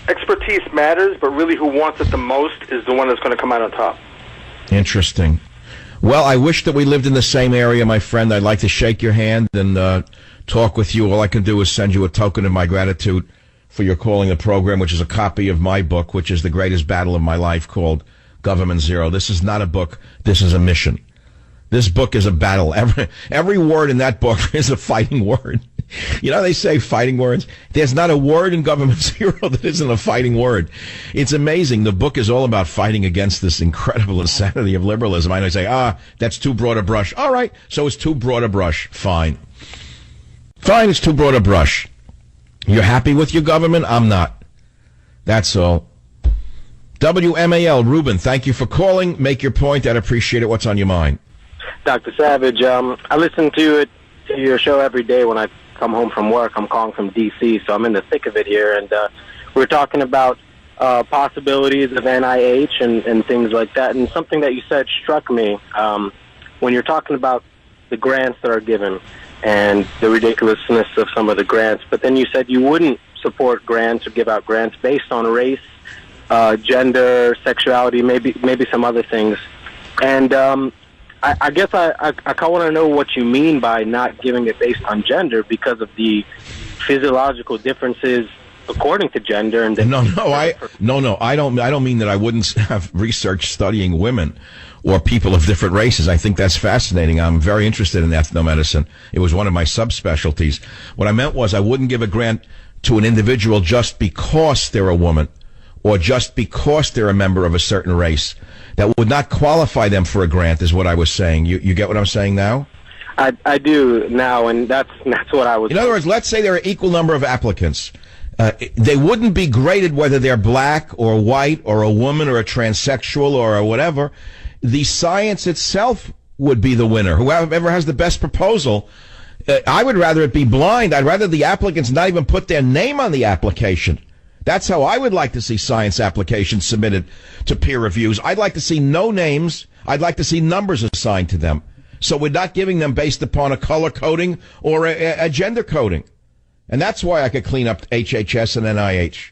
expertise matters, but really who wants it the most is the one that's going to come out on top. Interesting. Well, I wish that we lived in the same area, my friend. I'd like to shake your hand and talk with you. All I can do is send you a token of my gratitude for your calling the program, which is a copy of my book, which is the greatest battle of my life, called Government Zero. This is not a book. This is a mission. This book is a battle. Every word in that book is a fighting word. You know, they say fighting words. There's not a word in Government Zero that isn't a fighting word. It's amazing. The book is all about fighting against this incredible insanity of liberalism. I know you say, that's too broad a brush. All right, so it's too broad a brush. Fine. Fine, it's too broad a brush. You're happy with your government? I'm not. That's all. WMAL, Ruben, thank you for calling. Make your point. I'd appreciate it. What's on your mind? Dr. Savage, I listen to your show every day when I come home from work. I'm calling from D.C., so I'm in the thick of it here. And we're talking about possibilities of NIH and things like that. And something that you said struck me when you're talking about the grants that are given and the ridiculousness of some of the grants. But then you said you wouldn't support grants or give out grants based on race, gender, sexuality, maybe some other things. And I guess I want to know what you mean by not giving it based on gender, because of the physiological differences according to gender. And I don't mean that I wouldn't have research studying women or people of different races. I think that's fascinating. I'm very interested in ethnomedicine. It was one of my subspecialties. What I meant was I wouldn't give a grant to an individual just because they're a woman or just because they're a member of a certain race. That would not qualify them for a grant, is what I was saying. You get what I'm saying now? I do now, and that's what I was. In other words, let's say there are an equal number of applicants. They wouldn't be graded whether they're black or white or a woman or a transsexual or whatever. The science itself would be the winner. Whoever has the best proposal. I would rather it be blind. I'd rather the applicants not even put their name on the application. That's how I would like to see science applications submitted to peer reviews. I'd like to see no names. I'd like to see numbers assigned to them. So we're not giving them based upon a color coding or a gender coding. And that's why I could clean up HHS and NIH.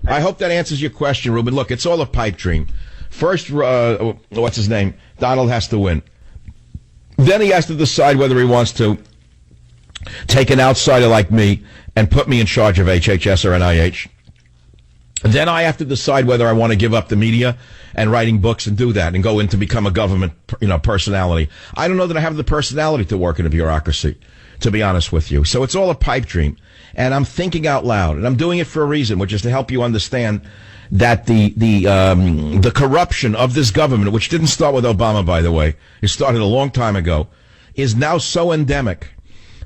I hope that answers your question, Ruben. Look, it's all a pipe dream. First, what's his name? Donald has to win. Then he has to decide whether he wants to take an outsider like me and put me in charge of HHS or NIH. Then I have to decide whether I want to give up the media and writing books and do that and go in to become a government, personality. I don't know that I have the personality to work in a bureaucracy, to be honest with you. So it's all a pipe dream. And I'm thinking out loud, and I'm doing it for a reason, which is to help you understand that the corruption of this government, which didn't start with Obama, by the way, it started a long time ago, is now so endemic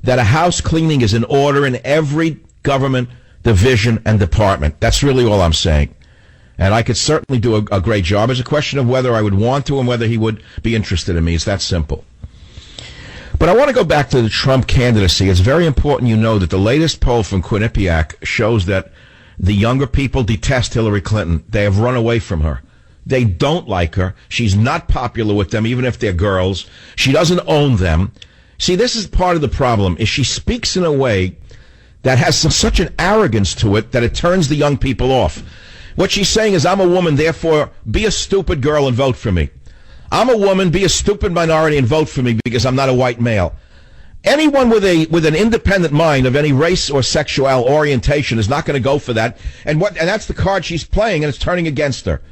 that a house cleaning is in order in every government division and department. That's really all I'm saying. And I could certainly do a great job. It's a question of whether I would want to and whether he would be interested in me. It's that simple. But I want to go back to the Trump candidacy. It's very important you know that the latest poll from Quinnipiac shows that the younger people detest Hillary Clinton. They have run away from her. They don't like her. She's not popular with them, even if they're girls. She doesn't own them. See, this is part of the problem, is she speaks in a way that has such an arrogance to it that it turns the young people off. What she's saying is, I'm a woman, therefore be a stupid girl and vote for me. I'm a woman, be a stupid minority and vote for me because I'm not a white male. Anyone with an independent mind of any race or sexual orientation is not going to go for that. And that's the card she's playing, and it's turning against her.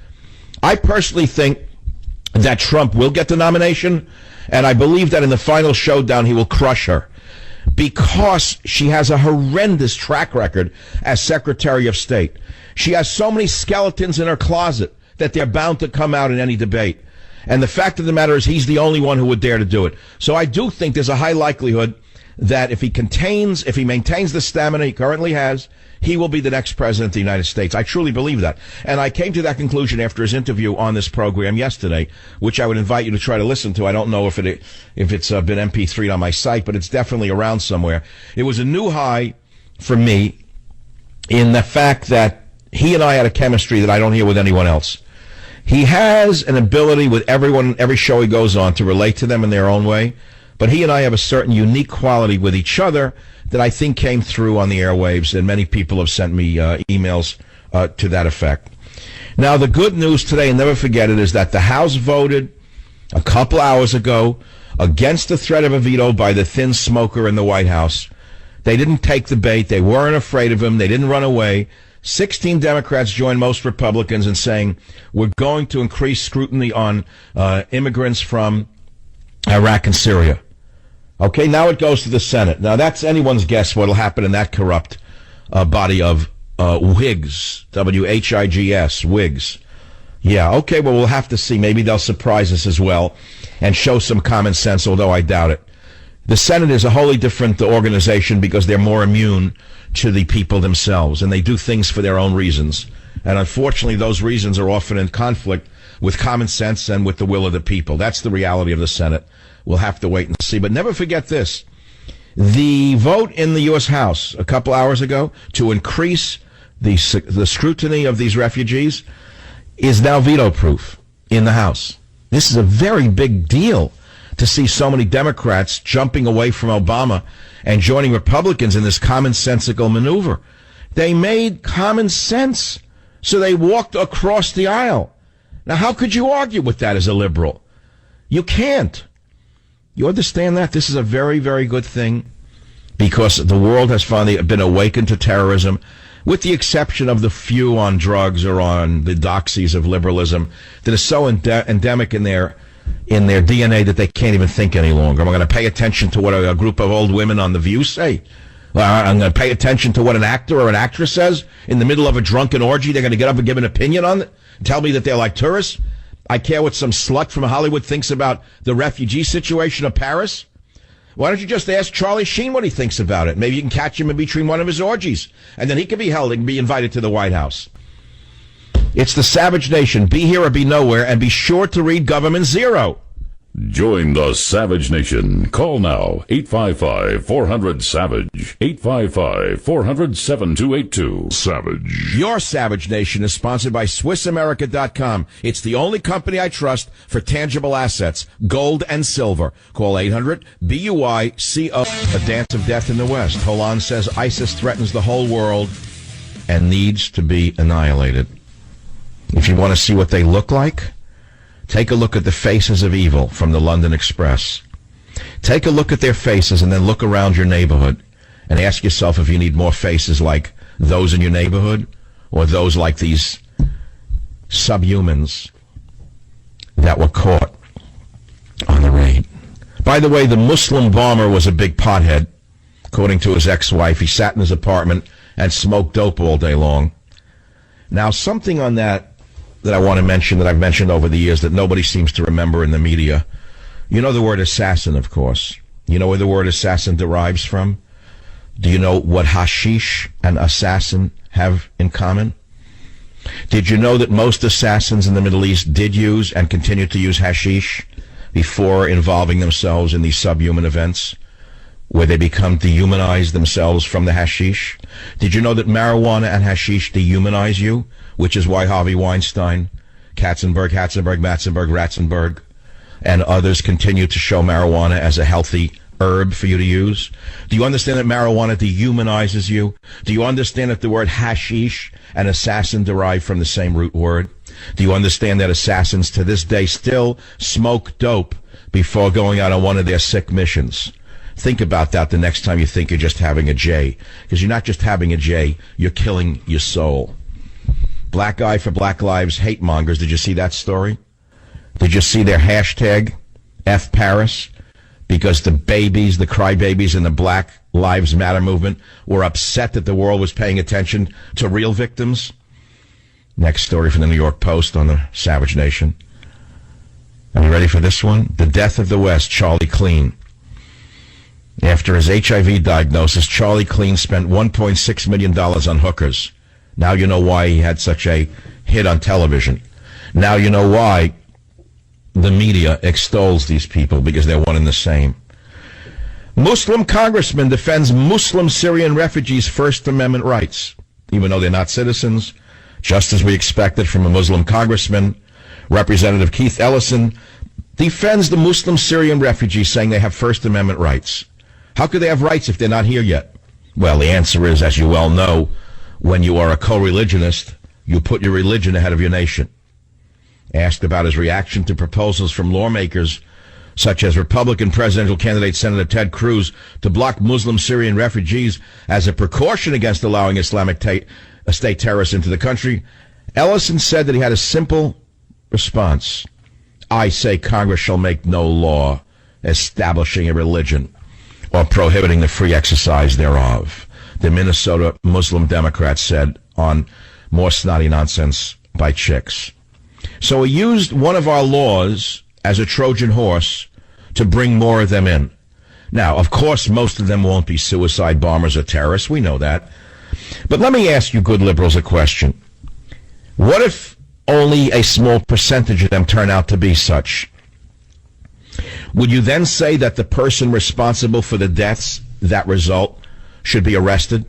I personally think that Trump will get the nomination, and I believe that in the final showdown he will crush her, because she has a horrendous track record as Secretary of State. She has so many skeletons in her closet that they're bound to come out in any debate. And the fact of the matter is he's the only one who would dare to do it. So I do think there's a high likelihood that if he maintains the stamina he currently has, he will be the next president of the United States. I truly believe that. And I came to that conclusion after his interview on this program yesterday, which I would invite you to try to listen to. I don't know if it's been MP3'd on my site, but it's definitely around somewhere. It was a new high for me in the fact that he and I had a chemistry that I don't hear with anyone else. He has an ability with everyone, every show he goes on, to relate to them in their own way. But he and I have a certain unique quality with each other that I think came through on the airwaves, and many people have sent me emails to that effect. Now, the good news today, and never forget it, is that the House voted a couple hours ago against the threat of a veto by the thin smoker in the White House. They didn't take the bait. They weren't afraid of him. They didn't run away. 16 Democrats joined most Republicans in saying we're going to increase scrutiny on immigrants from Iraq and Syria. Okay, now it goes to the Senate. Now, that's anyone's guess what will happen in that corrupt body of Whigs, W-H-I-G-S, Whigs. Yeah, okay, well, we'll have to see. Maybe they'll surprise us as well and show some common sense, although I doubt it. The Senate is a wholly different organization because they're more immune to the people themselves, and they do things for their own reasons. And unfortunately, those reasons are often in conflict with common sense and with the will of the people. That's the reality of the Senate. We'll have to wait and see. But never forget this. The vote in the U.S. House a couple hours ago to increase the scrutiny of these refugees is now veto-proof in the House. This is a very big deal to see so many Democrats jumping away from Obama and joining Republicans in this commonsensical maneuver. They made common sense, so they walked across the aisle. Now, how could you argue with that as a liberal? You can't. You understand that? This is a very, very good thing because the world has finally been awakened to terrorism, with the exception of the few on drugs or on the doxies of liberalism that is so endemic in their DNA that they can't even think any longer. Am I going to pay attention to what a group of old women on The View say? I'm going to pay attention to what an actor or an actress says in the middle of a drunken orgy. They're going to get up and give an opinion on it, tell me that they're like tourists. I care what some slut from Hollywood thinks about the refugee situation of Paris. Why don't you just ask Charlie Sheen what he thinks about it? Maybe you can catch him in between one of his orgies, and then he can be held and be invited to the White House. It's the Savage Nation. Be here or be nowhere, and be sure to read Government Zero. Join the Savage Nation. Call now, 855-400-SAVAGE, 855-400-7282. Savage. Your Savage Nation is sponsored by SwissAmerica.com. It's the only company I trust for tangible assets, gold and silver. Call 800-BUI-CO. A dance of death in the West. Hollande says ISIS threatens the whole world and needs to be annihilated. If you want to see what they look like, take a look at the faces of evil from the London Express. Take a look at their faces and then look around your neighborhood and ask yourself if you need more faces like those in your neighborhood or those like these subhumans that were caught on the raid. By the way, the Muslim bomber was a big pothead, according to his ex-wife. He sat in his apartment and smoked dope all day long. Now, something on that I want to mention, that I've mentioned over the years that nobody seems to remember in the media. You know the word assassin, of course. You know where the word assassin derives from? Do you know what hashish and assassin have in common? Did you know that most assassins in the Middle East did use and continue to use hashish before involving themselves in these subhuman events where they become dehumanized themselves from the hashish? Did you know that marijuana and hashish dehumanize you, which is why Harvey Weinstein, Katzenberg, Matzenberg, Ratzenberg, and others continue to show marijuana as a healthy herb for you to use? Do you understand that marijuana dehumanizes you? Do you understand that the word hashish and assassin derive from the same root word? Do you understand that assassins to this day still smoke dope before going out on one of their sick missions? Think about that the next time you think you're just having a J, because you're not just having a J, you're killing your soul. Black Eye for Black Lives hate mongers. Did you see that story? Did you see their hashtag, F Paris? Because the babies, the crybabies in the Black Lives Matter movement were upset that the world was paying attention to real victims. Next story from the New York Post on the Savage Nation. Are you ready for this one? The death of the West, Charlie Cleen. After his HIV diagnosis, Charlie Cleen spent $1.6 million on hookers. Now you know why he had such a hit on television. Now you know why the media extols these people, because they're one and the same. Muslim congressman defends Muslim Syrian refugees' First Amendment rights, even though they're not citizens, just as we expected from a Muslim congressman. Representative Keith Ellison defends the Muslim Syrian refugees, saying they have First Amendment rights. How could they have rights if they're not here yet? Well, the answer is, as you well know, when you are a co-religionist, you put your religion ahead of your nation. Asked about his reaction to proposals from lawmakers such as Republican presidential candidate Senator Ted Cruz to block Muslim Syrian refugees as a precaution against allowing Islamic State terrorists into the country, Ellison said that he had a simple response. I say Congress shall make no law establishing a religion or prohibiting the free exercise thereof, the Minnesota Muslim Democrat said on More Snotty Nonsense by Chicks. So he used one of our laws as a Trojan horse to bring more of them in. Now, of course, most of them won't be suicide bombers or terrorists. We know that. But let me ask you good liberals a question. What if only a small percentage of them turn out to be such? Would you then say that the person responsible for the deaths that result should be arrested?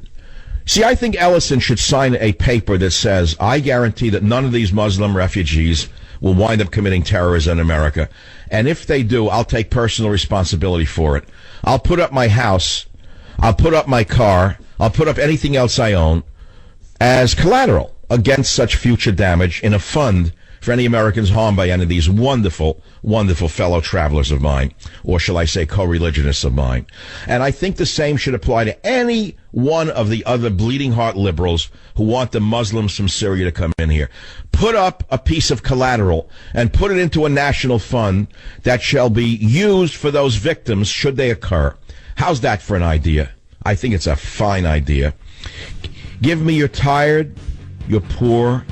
See, I think Ellison should sign a paper that says, I guarantee that none of these Muslim refugees will wind up committing terrorism in America. And if they do, I'll take personal responsibility for it. I'll put up my house, I'll put up my car, I'll put up anything else I own as collateral against such future damage in a fund for any Americans harmed by any of these wonderful, wonderful fellow travelers of mine, or shall I say co-religionists of mine. And I think the same should apply to any one of the other bleeding heart liberals who want the Muslims from Syria to come in here. Put up a piece of collateral and put it into a national fund that shall be used for those victims should they occur. How's that for an idea? I think it's a fine idea. Give me your tired, your poor,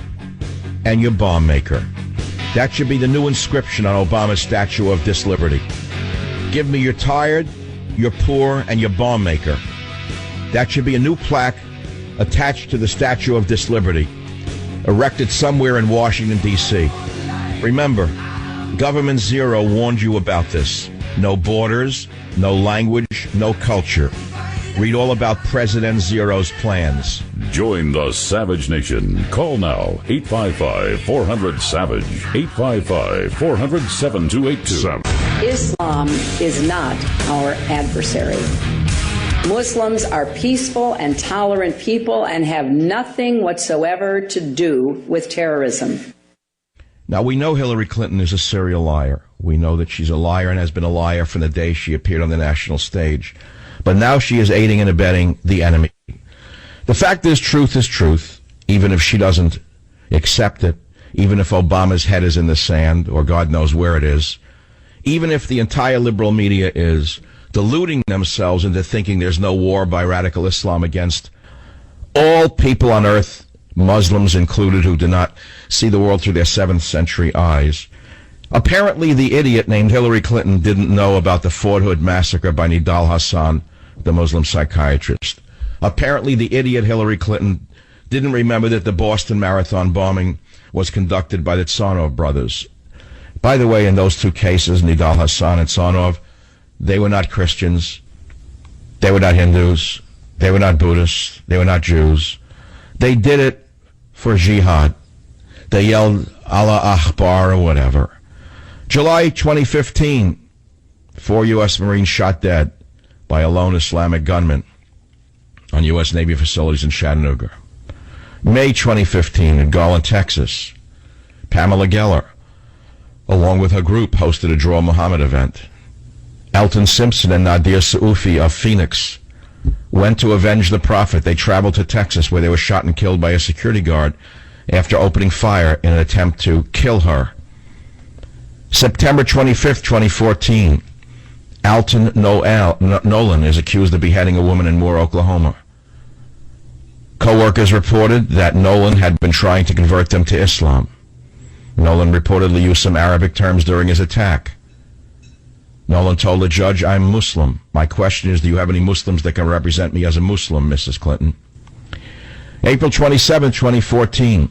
and your bomb maker. That should be the new inscription on Obama's Statue of Disliberty. Give me your tired, your poor, and your bomb maker. That should be a new plaque attached to the Statue of Disliberty, erected somewhere in Washington, D.C. Remember, Government Zero warned you about this. No borders, no language, no culture. Read all about President Zero's plans. Join the Savage Nation. Call now, 855-400-SAVAGE, 855-400-7282. Islam is not our adversary. Muslims are peaceful and tolerant people and have nothing whatsoever to do with terrorism. Now, we know Hillary Clinton is a serial liar. We know that she's a liar and has been a liar from the day she appeared on the national stage. But now she is aiding and abetting the enemy. The fact is truth, even if she doesn't accept it, even if Obama's head is in the sand, or God knows where it is, even if the entire liberal media is deluding themselves into thinking there's no war by radical Islam against all people on earth, Muslims included, who do not see the world through their 7th century eyes. Apparently, the idiot named Hillary Clinton didn't know about the Fort Hood massacre by Nidal Hasan, the Muslim psychiatrist. Apparently, the idiot Hillary Clinton didn't remember that the Boston Marathon bombing was conducted by the Tsarnaev brothers. By the way, in those two cases, Nidal Hasan and Tsarnaev, they were not Christians. They were not Hindus. They were not Buddhists. They were not Jews. They did it for jihad. They yelled Allah Akbar or whatever. July 2015, 4 U.S. Marines shot dead by a lone Islamic gunman on U.S. Navy facilities in Chattanooga. May 2015, in Garland, Texas, Pamela Geller, along with her group, hosted a Draw Muhammad event. Elton Simpson and Nadir Soufi of Phoenix went to avenge the Prophet. They traveled to Texas, where they were shot and killed by a security guard after opening fire in an attempt to kill her. September 25th, 2014, Alton Nolan is accused of beheading a woman in Moore, Oklahoma. Co-workers reported that Nolan had been trying to convert them to Islam. Nolan reportedly used some Arabic terms during his attack. Nolan told the judge, I'm Muslim. My question is, do you have any Muslims that can represent me as a Muslim, Mrs. Clinton? April 27, 2014,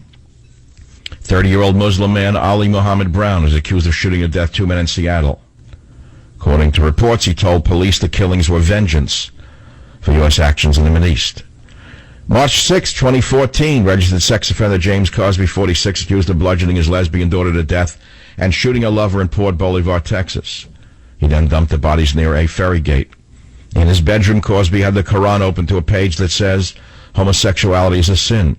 30-year-old Muslim man Ali Muhammad Brown is accused of shooting to death 2 men in Seattle. According to reports, he told police the killings were vengeance for U.S. actions in the Mideast. March 6, 2014, registered sex offender James Cosby, 46, accused of bludgeoning his lesbian daughter to death and shooting a lover in Port Bolivar, Texas. He then dumped the bodies near a ferry gate. In his bedroom, Cosby had the Quran open to a page that says homosexuality is a sin.